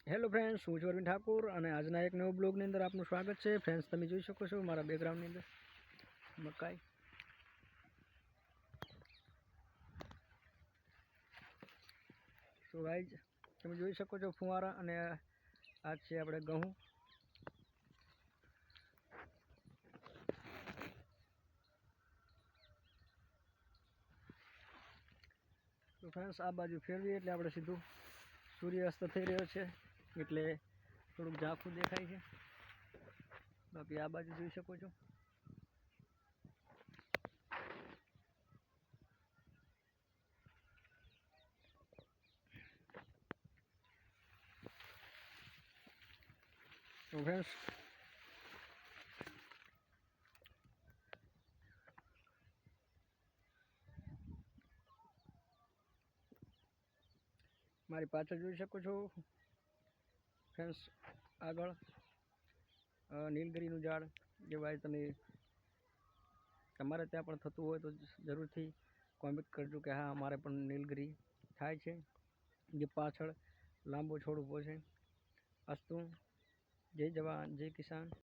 Hello friends, હું છું અરવિંદ ઠાકુર અને આજના એક નવો બ્લોગની અંદર આપનું સ્વાગત છે. ફ્રેન્ડ્સ, તમે જોઈ શકો છો મારા બેકગ્રાઉન્ડની અંદર મકાઈ. તો ગાઈઝ, તમે જોઈ શકો છો ફુવારા, અને આ છે આપણે ઘઉં. તો ફ્રેન્ડ્સ, આ બાજુ ફેરવીએ એટલે આપણે સીધું સૂર્યાસ્ત થઈ રહ્યો છે, એટલે થોડુંક ઝાંખું દેખાય છે. બાકી આ બાજુ જોઈ શકો છો. તો ફ્રેન્ડ્સ, મારી પાછળ જોઈ શકો છો ફ્રેન્ડ્સ, આગળ નીલગિરીનું ઝાડ. જે ભાઈ તમારે ત્યાં પણ થતું હોય તો જરૂરથી કોમેન્ટ કરજો કે હા, અમારે પણ નીલગિરી થાય છે. જે પાછળ લાંબો છોડ ઊભો છે. અસ્તુ, જય જવાન જય કિસાન.